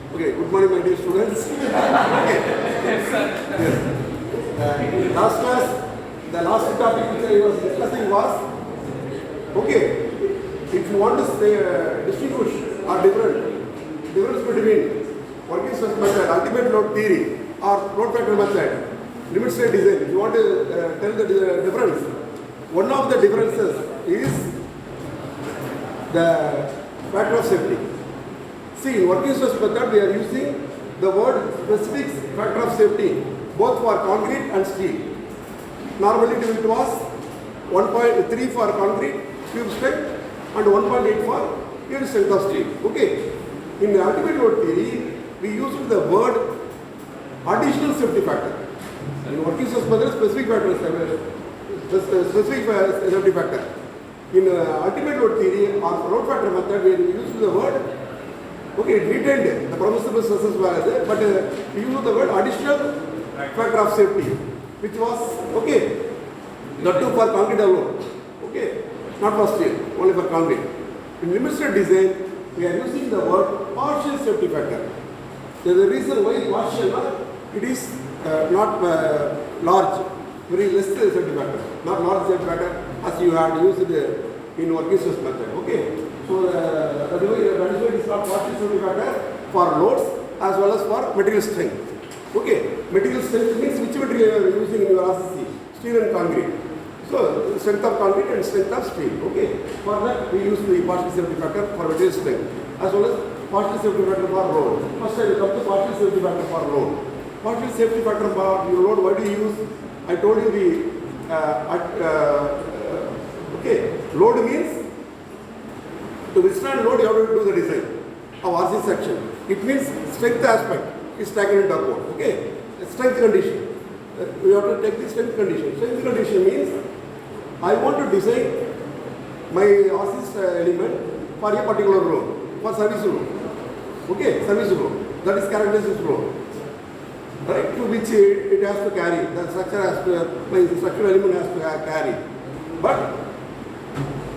Okay, good morning, my dear students. Okay. Yes. Last class, the last topic which I was discussing was, okay, if you want to say, distinguish or difference between working stress method, ultimate load theory, or load factor method, limit state design, if you want to tell the difference, one of the differences is the factor of safety. See, in working stress method, we are using the word specific factor of safety both for concrete and steel. Normally it was 1.3 for concrete cube strength and 1.8 for yield strength of steel. Okay. In the ultimate load theory, we used the word additional safety factor. In working stress method, specific safety factor. In ultimate load theory or load factor method, we used the word, okay, it retained the permissible stresses were there, but we used the word additional factor of safety, which was, okay, the two for concrete alone, okay, not for steel, only for concrete. In limit state design, we are using the word partial safety factor. There is a reason why partial, it is not large, very less safety factor, not large safety factor as you had used in working stress method, okay. So that is why it is called partial safety factor for loads as well as for material strength. Okay, material strength means which material you are using in your RCC, steel and concrete. So strength of concrete and strength of steel. Okay, for that we use the partial safety factor for material strength as well as partial safety factor for load. First I will come to partial safety factor for load. Partial safety factor for your load, what do you use? I told you the okay, load means to withstand load, you have to do the design of RC section. It means strength aspect is taken into account. Okay, strength condition. We have to take the strength condition. Strength condition means I want to design my RC element for a particular load, for service load. Okay, service load. That is characteristic load. Right, to which it has to carry. The structure has to, my structural element has to carry. But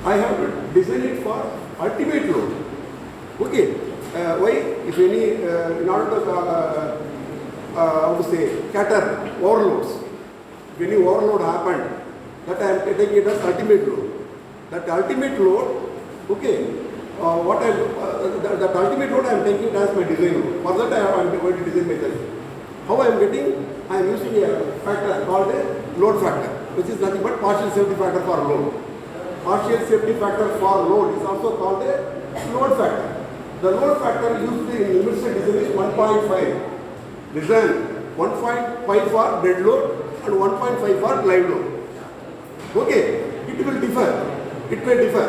I have to design it for ultimate load. Okay, why? If any, in order to, how to say, cater overloads, if any overload happened, that I am taking it as ultimate load. That ultimate load, okay, what I that ultimate load I am taking it as my design load. For that I am going to design myself. How I am getting? I am using a factor called a load factor, which is nothing but partial safety factor for load. Partial safety factor for load is also called a load factor. The load factor used in limit state design is 1.5. Design 1.5 for dead load and 1.5 for live load. Okay, it will differ. It may differ.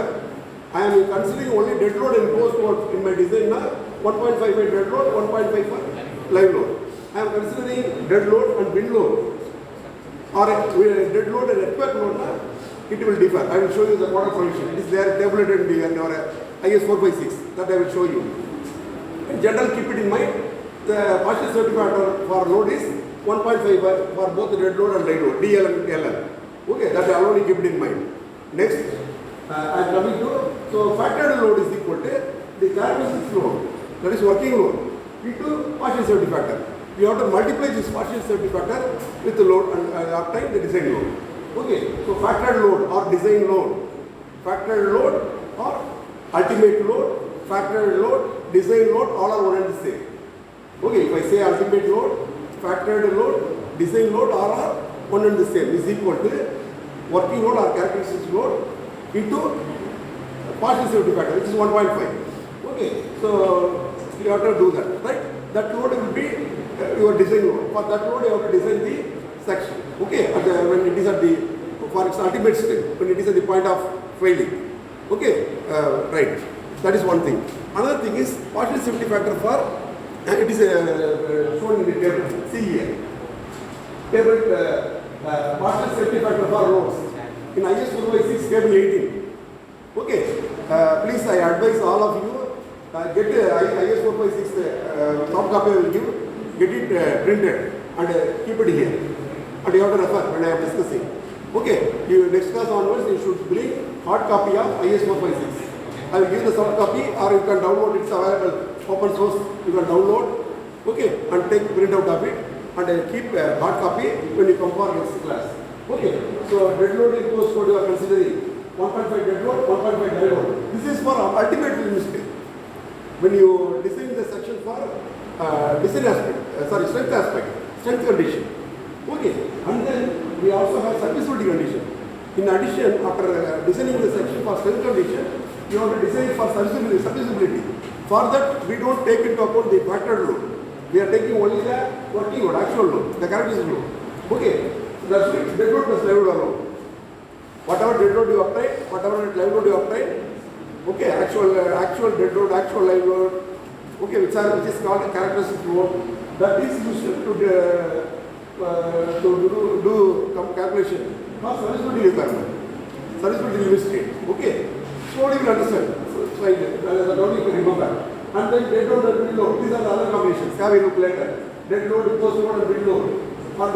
I am considering only dead load and post load in my design now. 1.5 for dead load, 1.5 for live load. I am considering dead load and wind load, or dead load and earthquake load. Now, it will differ. I will show you the model solution. It is there tabulated in your IS 456. That I will show you. In general, keep it in mind. The partial safety factor for load is 1.5 for both dead load and live load, DL and LL. Okay, that I already keep it in mind. Next, I am coming to, so factored load is equal to the characteristic load, that is working load, into partial safety factor. We have to multiply this partial safety factor with the load and obtain the design load. Okay, so factored load or design load, factored load or ultimate load, factored load, design load, all are one and the same. Okay, if I say ultimate load, factored load, design load, all are one and the same, is equal to working load or characteristic load into partial safety factor, which is 1.5. Okay, so you have to do that, right? That load will be your design load. For that load, you have to design the section. Okay, when it is at the, for its ultimate state, when it is at the point of failing. Okay, right. That is one thing. Another thing is partial safety factor for, it is shown in the table. See here. Table partial safety factor for loads. In IS 456, table 18. Okay, please I advise all of you, get IS 456 soft copy I will give, get it printed and keep it here. And you have to refer when I am discussing. Okay, you next class onwards you should bring hard copy of IS 456. I will give the soft copy or you can download it, it's available open source, you can download, okay, and take print out of it and keep a hard copy when you come for next class. Okay, so dead load in course code you are considering 1.5 dead load, 1.5 die load. This is for ultimate mistake. When you design the section for design aspect, strength aspect, strength condition. Okay, and then we also have serviceability condition. In addition, after designing the section for strength condition, you have to design for serviceability. For that, we don't take into account the factored load. We are taking only the working load, actual load, the characteristic load. Okay, so that's it. Dead load plus live load alone. Whatever dead load you apply, whatever live load you apply, okay, actual dead load, actual live load, okay, which is called a characteristic load. That is used to do calculation for serviceability requirement, serviceability limit state. Okay, slowly you will understand. So that's only you can remember. And then dead load and mid load. These are the other combinations. Have a look later. Dead load, post load, and mid load. Or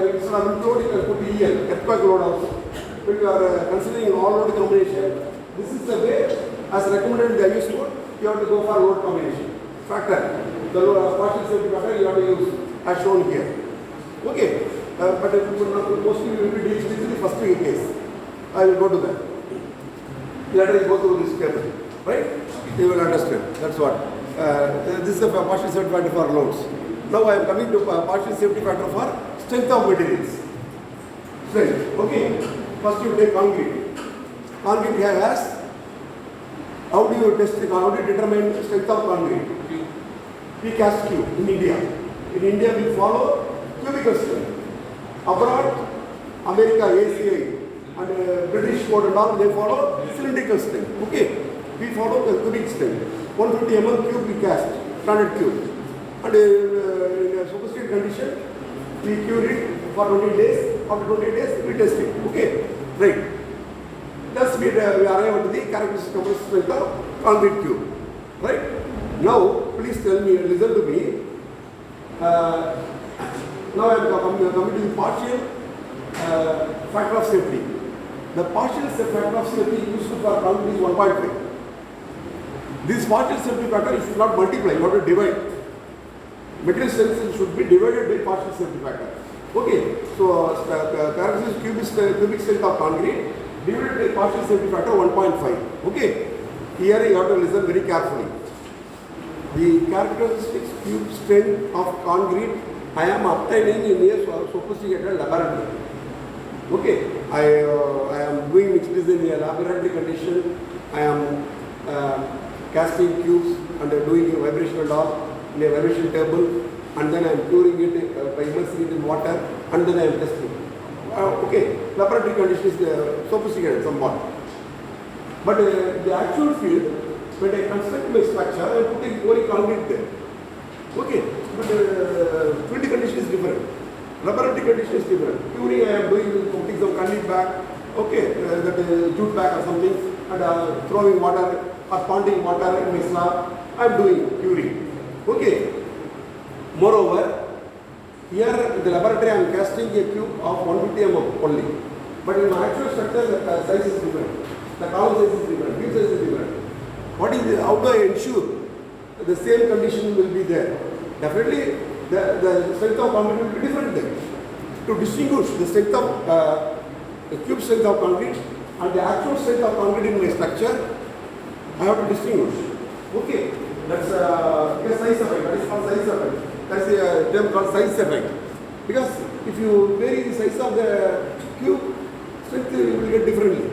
instead of mid load, you can put EL, earthquake load also. When you are considering all load combination, this is the way, as recommended in the IS code, you have to go for load combination. Factor. The partial safety factor you have to use as shown here. Okay. But mostly we will be dealing with the first case. I will go to that. Later you go through this table. Right? You will understand. That's what. This is a partial safety factor for loads. Now I am coming to partial safety factor for strength of materials. Strength. Okay. First you take concrete. Concrete here has, how do you test, how do you determine strength of concrete? Precast Q in India. In India we follow cubical strength. Abroad, America, ACI and British code and all, they follow cylindrical strength. Okay. We follow the cubic strength. 150 mm cube we cast, standard cube. And in a sophisticated condition, we cure it for 20 days. After 20 days, we test it. Okay, right. Thus, we arrive at the characteristic compressive strength of concrete cube. Right? Now, please tell me, listen to me. Now I am coming to the partial factor of safety. The partial factor of safety used for concrete is 1.5. This partial safety factor, you should not multiply, you have to divide. Material strength should be divided by partial safety factor. Okay, so characteristic cubic strength of concrete divided by partial safety factor 1.5. Okay, here you have to listen very carefully. The characteristic cube strength of concrete I am obtaining in a sophisticated laboratory. Okay, I am doing mixed design in a laboratory condition. I am casting cubes and doing a vibration and all in a vibration table, and then I am curing it by immersing it in water, and then I am testing. Okay, laboratory condition is sophisticated somewhat. But the actual field, when I construct my structure, I am putting only concrete there. Okay, but field condition is different. Laboratory condition is different. Curing I am doing, putting some concrete bag, okay, that jute bag or something, and throwing water or ponding water in my slab. I am doing curing. Okay. Moreover, here in the laboratory I am casting a cube of 150 mm only. But in my actual structure, the size is different. The column size is different, cube size is different. What is how do I ensure the same condition will be there? Definitely, the strength of concrete will be different there. To distinguish the strength of the cube strength of concrete and the actual strength of concrete in my structure, I have to distinguish. Okay, that's a size effect. That is called size effect. That's a term called size effect. Because if you vary the size of the cube, strength you will get differently.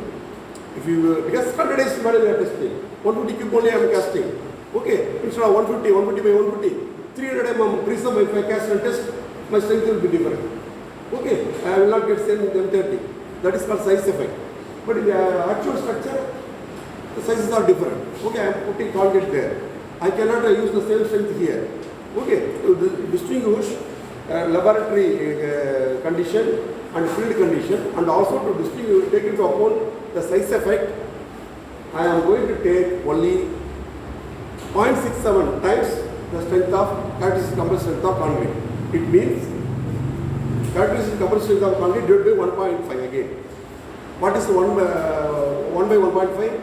If you because standardized model we are testing. 150 cube only I am casting. Okay, instead of 150 by 150, 300 mm prism if I cast and test, my strength will be different. Okay, I will not get same M30. That is called size effect. But in the actual structure, the sizes are different. Okay, I am putting concrete there. I cannot use the same strength here. Okay, to distinguish laboratory condition and field condition, and also to distinguish, take into account the size effect, I am going to take only 0.67 times the strength of characteristic compressive strength of concrete. It means characteristic compressive strength of concrete divided by 1.5 again. What is 1 by 1.5?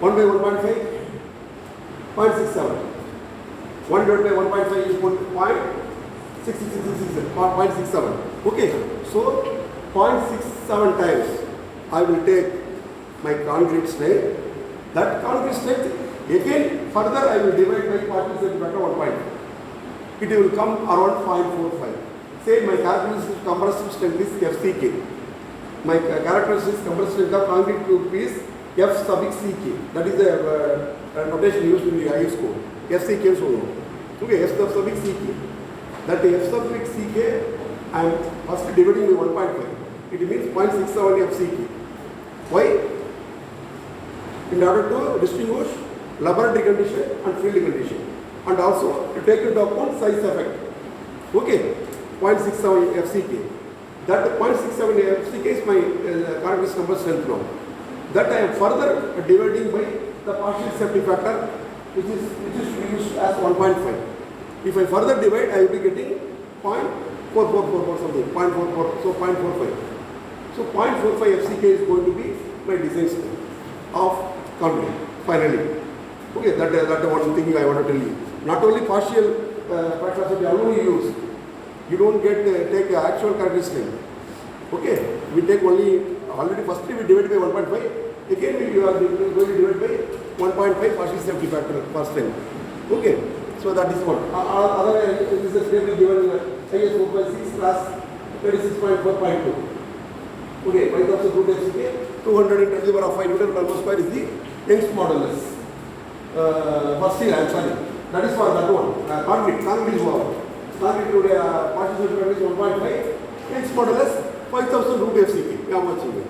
1 by 1.5? 0.67. 1 divided by 1.5 is equal to 0.67. Okay, so 0.67 times I will take my concrete strength. That concrete strength again further I will divide by partial strength factor 1.5. It will come around 0.45. Say my characteristic compressive strength is FCK. My characteristic compressive strength of concrete tube is F suffix CK. That is the notation used in the IS code. FCK is so. Okay, F suffix CK. That F suffix CK I am first dividing by 1.5. It means 0.67 FCK. Why? In order to distinguish laboratory condition and field condition, and also to take into account size effect. Okay, 0.67 FCK. That 0.67 FCK is my characteristic compressive strength now. That I am further dividing by the partial safety factor, which is used as 1.5. If I further divide, I will be getting 0.4444 something, 0.44, so 0.45. So 0.45 FCK is going to be my design strength of concrete finally. Okay, that one thing I want to tell you. Not only partial factors that you only use, you don't take actual characteristic. Okay, we take only already firstly we divide by 1.5. Again we are going to divide by 1.5 partial safety factor first time. Okay, so that is what. Otherwise, this is clearly given IS 4.6 plus 36.4.2. Okay, 5000 root FCK, 200 into the power of 5 Newton per meter square is the Young's modulus. First year, I am sorry. That is for that one. Concrete is over. Concrete today partial safety factor is 1.5. Young's modulus 5000 root FCK. How much is it?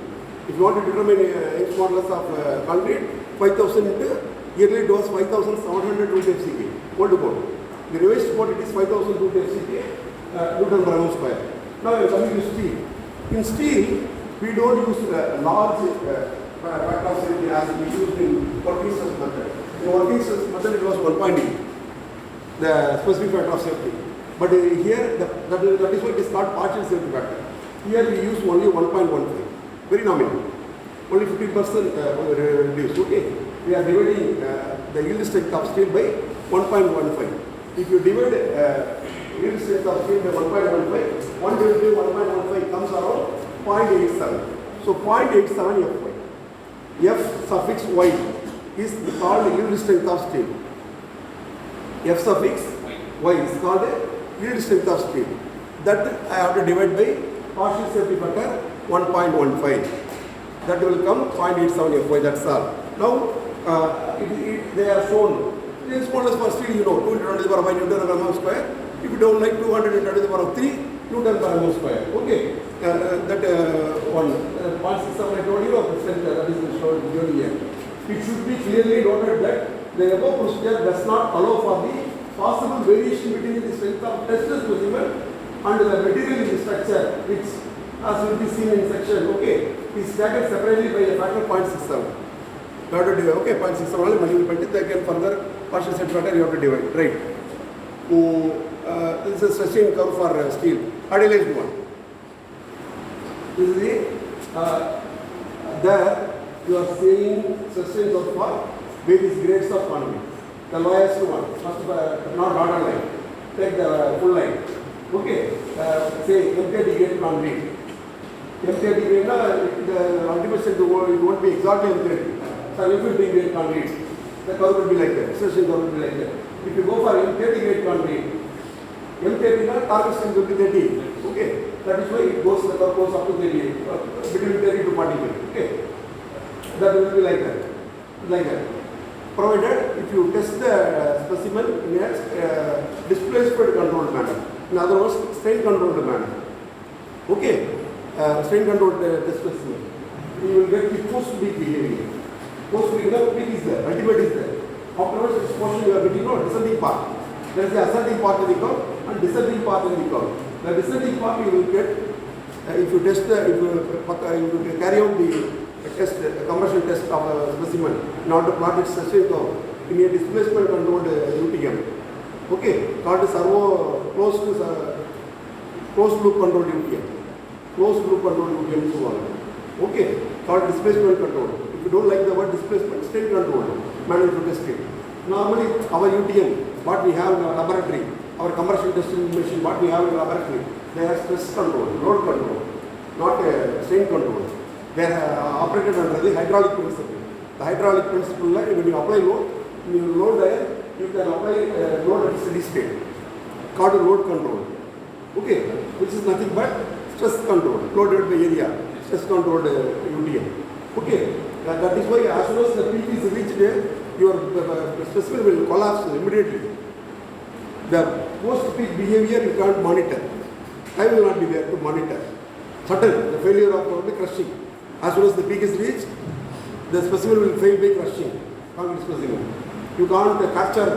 If you want to determine Young's modulus of concrete, 5000 into yearly it was 5700 root FCK. What to quote? The revised quote it is 5000 root FCK Newton per meter square. Now I am coming to steel. In steel, we don't use large factor of safety as we used in working stress method. In working stress method, it was 1.8, the specific factor of safety. But here, that is why it is called partial safety factor. Here we use only 1.15, very nominal, only 50% reduced. Okay, we are dividing the yield strength of steel by 1.15. If you divide yield strength of steel by 1.15, 1 divided by 1.15 comes around 0.87. So 0.87 Fy. F suffix y is called yield strength of steel. F suffix y is called yield strength of steel. That I have to divide by partial safety factor 1.15. That will come 0.87 Fy. That's all. Now they are shown. Young's modulus for steel, you know, 200 to the power of 5 Newton per meter square. If you don't like 200 to the power of 3 Newton per meter square. Okay, that one 0.67 I told you, that is shown here. It should be clearly noted that the above procedure does not allow for the possible variation between the strength of tested specimen and the material in the structure, which as will be seen in section, okay, is taken separately by a factor 0.67. You have to divide, okay, 0.67 only multiple, then again further partial safety factor you have to divide, right? This is a stretching curve for steel, idealized one. This is the, there you are seeing stretching curve for various grades of concrete. The lowest one, first not dotted line, take the full line. Okay, say M30 grade concrete. M30 grade, the ultimate strength it won't be exactly M30. So M50 grade concrete, the curve will be like that, stretching curve will be like that. If you go for M30 grade concrete, M30 target strength will be 30. Okay, that is why it goes, the curve goes up to 30, between 30 to 45. Okay, that will be like that, Provided if you test the specimen in a displacement controlled manner, in other words, strain controlled manner. Okay, strain controlled test specimen, you will get the post peak behavior. Post peak is there, ultimate is there. Afterwards, this portion you are getting descending part. There is the ascending part in the curve and descending part in the curve. The descending part you will get if you test the, if you carry out the test, commercial test of a specimen in order to plot its strain curve in a displacement controlled UTM. Okay, called servo closed loop controlled UTM. Closed loop controlled UTM so on. Okay, called displacement control. If you don't like the word displacement, strain control, manage to test it. Normally our UTM what we have in our laboratory, our commercial testing machine, what we have in the laboratory, they have stress control, load control, not strain control. They are operated under the hydraulic principle. The hydraulic principle, when you apply load, you load there, you can apply load at steady state, called load control. Okay, which is nothing but stress control, loaded by area, stress controlled UTM. Okay, that is why as soon as the peak is reached, your specimen will collapse immediately. The post-peak behavior you can't monitor. Time will not be there to monitor. Sudden, the failure of the crushing. As soon as the peak is reached, the specimen will fail by crushing. Concrete specimen. You can't capture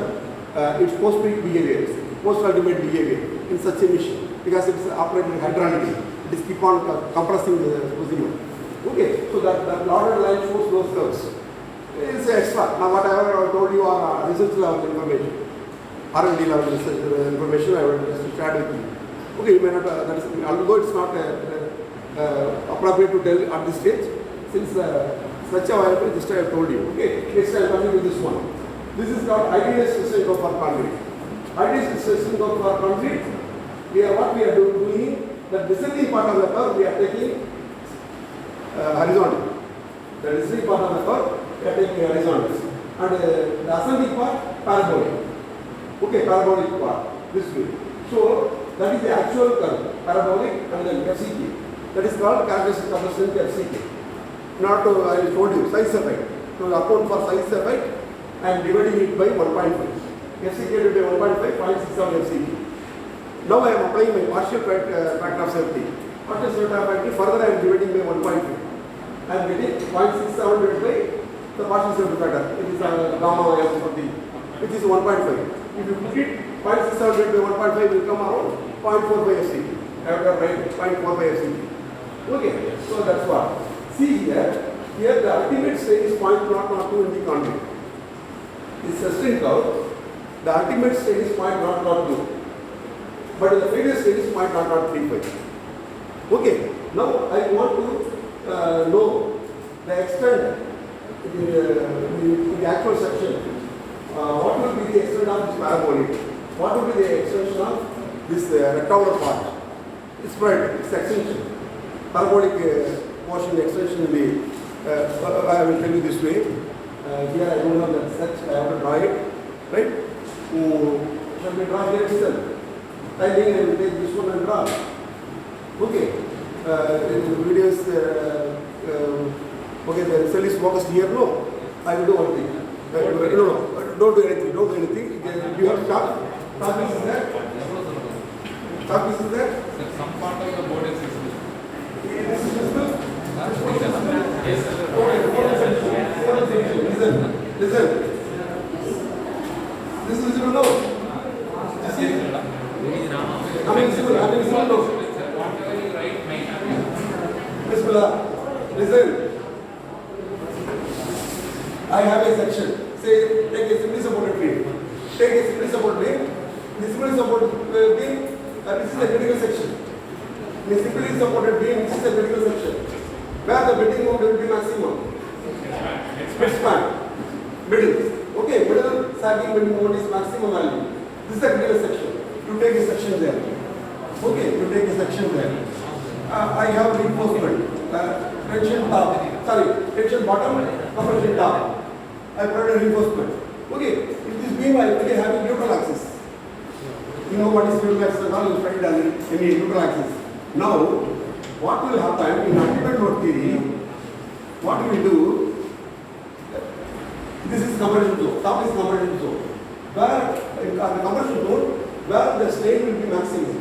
its post-peak behavior, post-ultimate behavior in such a machine because it is operated hydraulically. It is keep on compressing the specimen. Okay, so that dotted line shows those curves. It's extra. Now whatever I told you are research level information, R&D level research information I will just share with you. Okay, you may not, that is, although it's not appropriate to tell at this stage, since such a variable just I have told you. Okay, next I am coming to this one. This is called ideal stress curve for concrete. Ideal stress curve for concrete, what we are doing, the descending part of the curve we are taking horizontal. The descending part of the curve we are taking horizontal. And the ascending part parabolic. Okay, parabolic part, this way. So, that is the actual curve, parabolic and then FCK. That is called characteristic of the strength FCK. Not to, I told you, size effect. So, account for size effect, I am dividing it by 1.5. FCK will be 1.5, 0.67 FCK. Now I am applying my partial factor of safety. Partial factor of safety, further I am dividing by 1.5. I am getting 0.67 divided by the partial safety factor. It is gamma of something, which is 1.5. If you put it 0.67 divided by 1.5 will come around 0.45 FCK. I have to write 0.45 FCK. Okay, so that's what. See here the ultimate strain is 0.002 in the concrete. This sustain curve, the ultimate strain is 0.002. But the failure strain is 0.035. Okay, now I want to know the extent in the actual section. What will be the extent of this parabolic? What will be the extension of this rectangular part? It's spread, it's extension. Parabolic portion extension in the, I will tell you this way. Here I don't have that such, I have to draw it, right? Shall we draw here itself? I think I will take this one and draw. Okay. The video is, okay, the cell is focused here, no? I will do one thing. No, don't do anything, don't do anything. You have chalk. Chalk piece is there? Chalk piece is there? Some part of the board is visible. This is visible? Yes, sir. Listen. This is visible now? Invisible no? Whatever you write may not be. Bismillah. Listen. I have a section. Say, take a simply supported beam. Take a simply supported beam. This simply supported beam, this is a critical section. In a simply supported beam, this is a critical section. Where the bending moment will be maximum. Midspan. Middle. Okay, middle sagging bending moment is maximum value. This is a critical section. You take a section there. Okay, you take a section there. I have reinforcement. Tension top. Sorry, tension bottom, compression top. I provide a reinforcement. Okay, in this beam I already have a neutral axis. You know what is neutral axis? All you studied as any neutral axis. Now, what will happen in ultimate load theory? What we will do? This is compression zone. Top is compression zone. Where in the compression zone, where the strain will be maximum.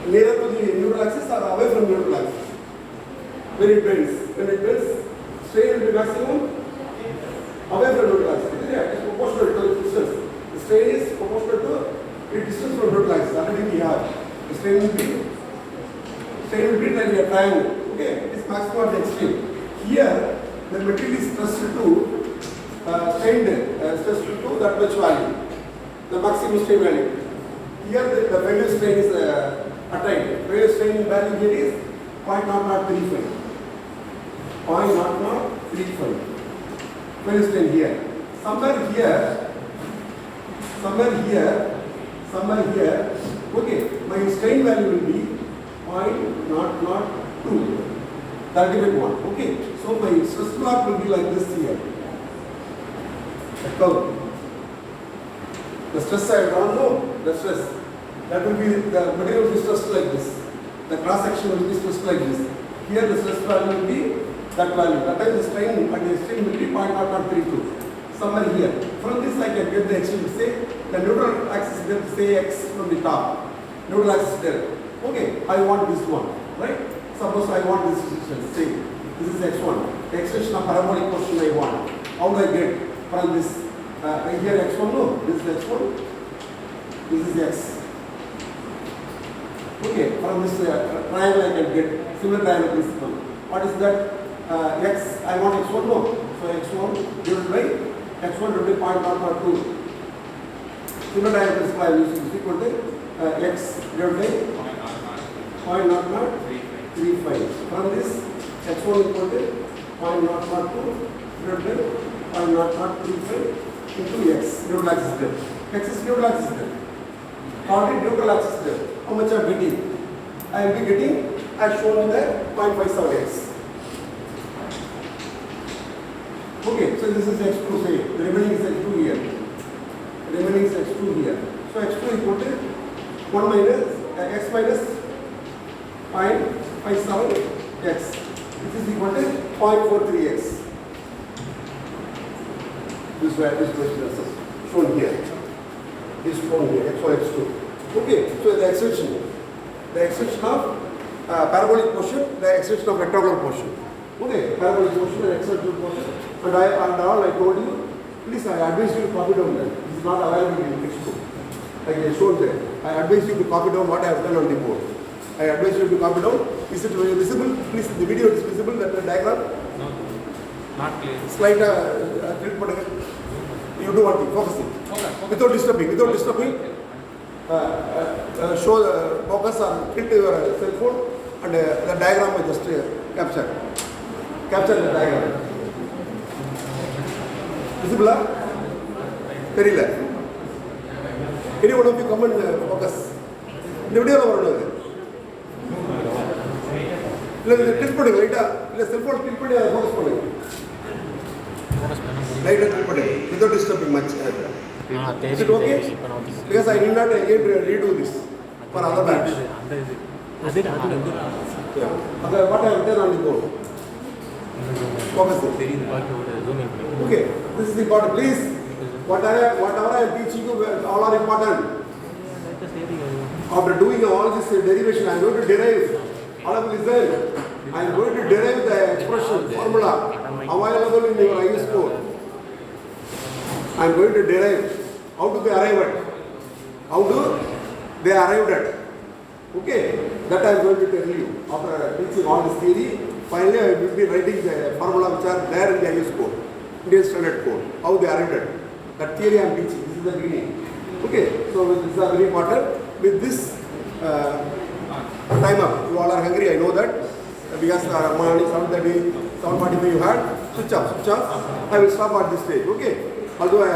Nearer to the neutral axis or away from neutral axis. When it bends, strain will be maximum away from neutral axis. It is proportional to the distance. The strain is proportional to the distance from neutral axis. Already we have. The strain will be like a triangle. Okay, it is maximum at the extreme. Here, the material is stressed to strained to that much value. The maximum strain value. Here, the failure strain is attained. Failure strain value here is 0.0035. 0.0035. Failure strain here. Somewhere here, somewhere here, okay, my strain value will be 0.002, the ultimate one, okay. So my stress block will be like this here, the curve. The stress I don't know, the stress, that will be, the material will be stressed like this, the cross section will be stressed like this. Here the stress value will be that value, that time the strain and the strain will be 0.032, somewhere here. From this I can get the extreme, say the neutral axis there, say x from the top, neutral axis there. Okay, I want this one, right? Suppose I want this extension, say this is x1, the extension of parabolic portion I want. How do I get from this? Here x1, no, this is x1, this is x. Okay, from this triangle I can get similar triangle principle. What is that? X, I want x1, no. So x1 divided by x1 divided by 0.002. Similar triangle principle I am using is equal to x divided by 0.0035. From this x1 equal to 0.002 divided by 0.0035 into x, neutral axis there. X is neutral axis there. Already neutral axis there. How much I am getting? I am getting as shown in the 0.57x. Okay, so this is x2, say the remaining is x2 here. The remaining is x2 here. So x2 equal to 1 minus x minus 0.57x. This is equal to 0.43x. This value is shown here. Is shown here, x1, x2. Okay, so the extension of parabolic portion, the extension of rectangular portion. Okay, parabolic portion and extension portion. And all I told you, please I advise you to copy down that. This is not available in the textbook. Like I showed there. I advise you to copy down what I have done on the board. I advise you to copy down. Is it visible? Please, the video is visible, that the diagram. No, not clear. Slide click button. You do one thing, focusing. Okay. Without disturbing. Show the focus or hit your cell phone and the diagram I just capture the diagram. Visible? Terila. Any one of you come and focus. The video over another. Click putting right? Cell phone click putting focus putting. Light click putting without disturbing much. Is it okay? Because I need not again redo this for other batch. Yeah. What I have done on the board. Focus it. Okay. This is important. Please, whatever I am teaching you, all are important. After doing all this derivation, I am going to derive. All of listen. I am going to derive the expression formula available in your IS code. I am going to derive. How do they arrive at? How do they arrive at? Okay, that I am going to tell you. After teaching all this theory, finally I will be writing the formula which are there in the IS code, Indian Standard Code. How they arrived at? That theory I am teaching. This is the beginning. Okay, so this is very important. With this time up, you all are hungry. I know that because morning 7:30, 7:45 you had switch off. I will stop at this stage. Okay, although I have